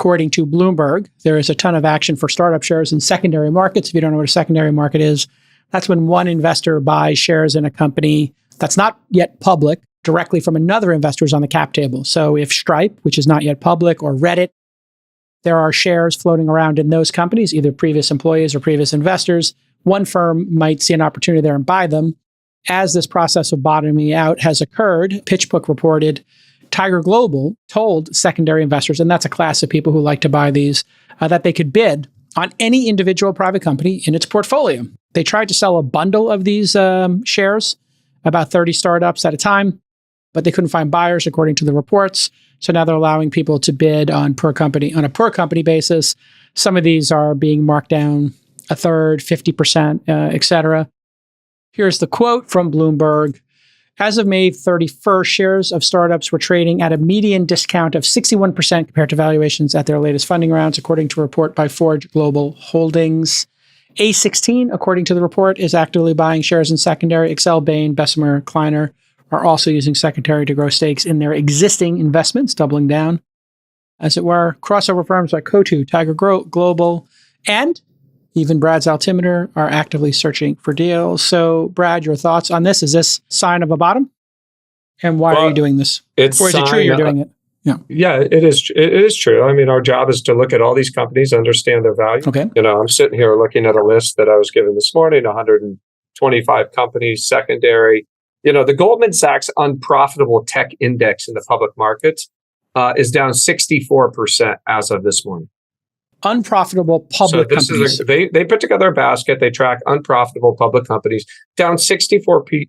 according to Bloomberg, there is a ton of action for startup shares in secondary markets. If you don't know what a secondary market is, that's when one investor buys shares in a company that's not yet public directly from another investor who's on the cap table. So if Stripe, which is not yet public, or Reddit, there are shares floating around in those companies, either previous employees or previous investors. One firm might see an opportunity there and buy them. As this process of bottoming out has occurred, PitchBook reported Tiger Global told secondary investors, and that's a class of people who like to buy these, that they could bid on any individual private company in its portfolio. They tried to sell a bundle of these shares, about 30 startups at a time, but they couldn't find buyers according to the reports. So now they're allowing people to bid on a per company basis. Some of these are being marked down a third, 50%, et cetera. Here's the quote from Bloomberg. As of May 31st, shares of startups were trading at a median discount of 61% compared to valuations at their latest funding rounds, according to a report by Forge Global Holdings. A16, according to the report, is actively buying shares in secondary. Excel, Bain, Bessemer, Kleiner are also using secondary to grow stakes in their existing investments, doubling down, as it were. Crossover firms like Coatue, Tiger Global, and even Brad's Altimeter are actively searching for deals. So, Brad, your thoughts on this? Is this a sign of a bottom? And why are you doing this? Or is it true you're doing it? Yeah, it is. It is true. I mean, our job is to look at all these companies, understand their value. Okay. I'm sitting here looking at a list that I was given this morning, 125 companies, secondary. The Goldman Sachs Unprofitable Tech Index in the public markets is down 64% as of this morning. Unprofitable public companies. They put together a basket. They track unprofitable public companies, down 64%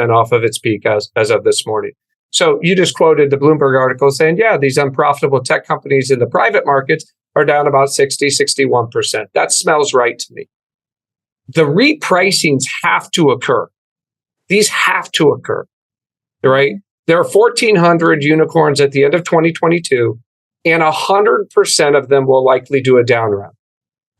off of its peak as of this morning. So you just quoted the Bloomberg article saying, yeah, these unprofitable tech companies in the private markets are down about 61%. That smells right to me. The repricings have to occur. These have to occur, right? There are 1,400 unicorns at the end of 2022, and 100% of them will likely do a down round.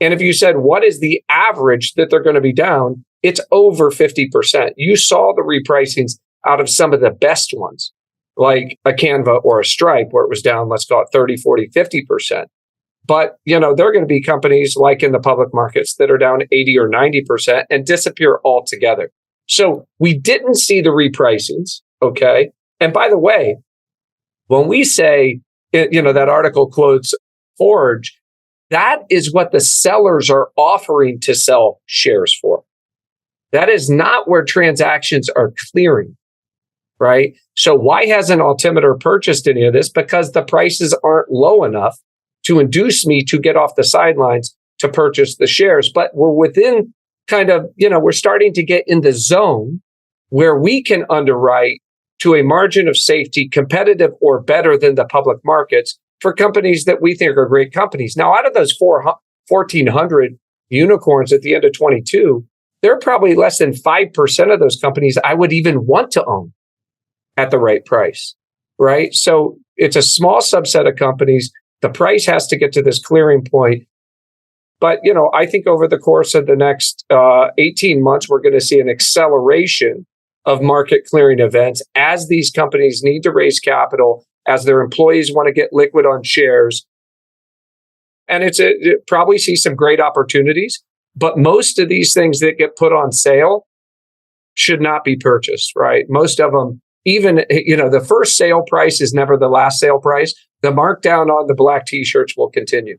And if you said, what is the average that they're going to be down? It's over 50%. You saw the repricings out of some of the best ones, like a Canva or a Stripe, where it was down, let's call it 30, 40, 50%. But, there are going to be companies like in the public markets that are down 80 or 90% and disappear altogether. So we didn't see the repricings, okay? And by the way, when we say, that article quotes Forge, that is what the sellers are offering to sell shares for. That is not where transactions are clearing, right? So why hasn't Altimeter purchased any of this? Because the prices aren't low enough to induce me to get off the sidelines to purchase the shares. But we're within kind of, we're starting to get in the zone where we can underwrite to a margin of safety competitive or better than the public markets for companies that we think are great companies. Now, out of those 1,400 unicorns at the end of 22, there are probably less than 5% of those companies I would even want to own at the right price, right? So it's a small subset of companies. The price has to get to this clearing point. But, I think over the course of the next 18 months, we're going to see an acceleration of market clearing events as these companies need to raise capital, as their employees want to get liquid on shares. And it probably see some great opportunities, but most of these things that get put on sale should not be purchased, right? Most of them, even, the first sale price is never the last sale price. The markdown on the black t-shirts will continue.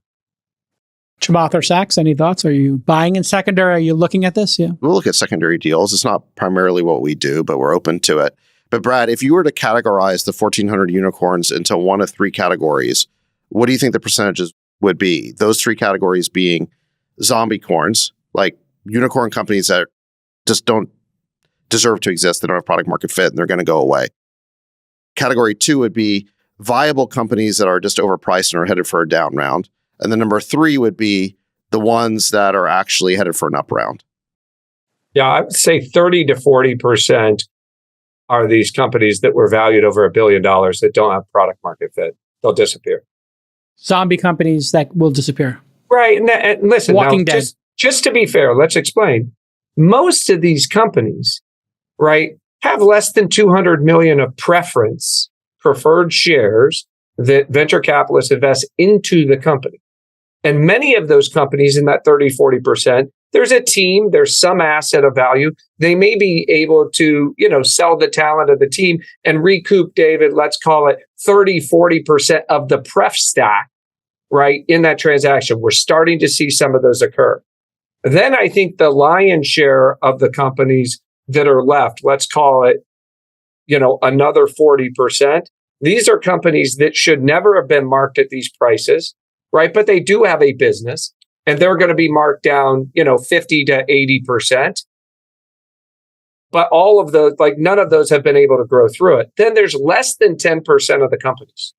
Chamath or Sachs, any thoughts? Are you buying in secondary? Are you looking at this? Yeah. We'll look at secondary deals. It's not primarily what we do, but we're open to it. But Brad, if you were to categorize the 1,400 unicorns into one of three categories, what do you think the percentages would be? Those three categories being zombie-corns, like unicorn companies that just don't deserve to exist. They don't have product market fit and they're going to go away. Category 2 would be viable companies that are just overpriced and are headed for a down round. And then number 3 would be the ones that are actually headed for an up round. Yeah, I would say 30 to 40% are these companies that were valued over $1 billion that don't have product market fit. They'll disappear. Zombie companies that will disappear. Right. And listen, Walking Dead. Just to be fair, let's explain. Most of these companies, right, have less than 200 million of preferred shares that venture capitalists invest into the company. And many of those companies in that 30, 40%, there's a team, there's some asset of value. They may be able to, sell the talent of the team and recoup, David, let's call it 30, 40% of the pref stack, right, in that transaction. We're starting to see some of those occur. Then I think the lion's share of the companies that are left, let's call it, another 40%. These are companies that should never have been marked at these prices, right? But they do have a business and they're going to be marked down, 50 to 80%. But all of those, none of those have been able to grow through it. Then there's less than 10% of the companies,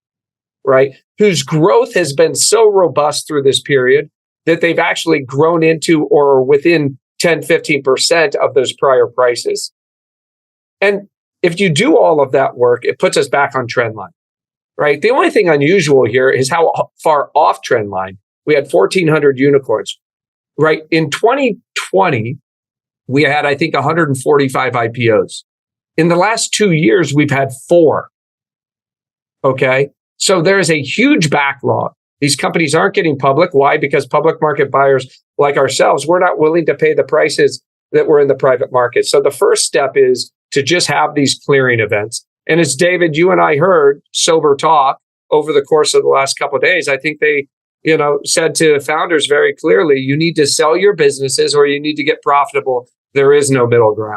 right, whose growth has been so robust through this period that they've actually grown into or are within 10, 15% of those prior prices. And if you do all of that work, it puts us back on trend line, right? The only thing unusual here is how far off trend line. We had 1,400 unicorns, right? In 2020, we had, I think, 145 IPOs. In the last 2 years, we've had 4. Okay. So there is a huge backlog. These companies aren't getting public. Why? Because public market buyers like ourselves, we're not willing to pay the prices that were in the private market. So the first step is to just have these clearing events. And as David, you and I heard sober talk over the course of the last couple of days, I think they, said to founders very clearly, you need to sell your businesses or you need to get profitable. There is no middle ground.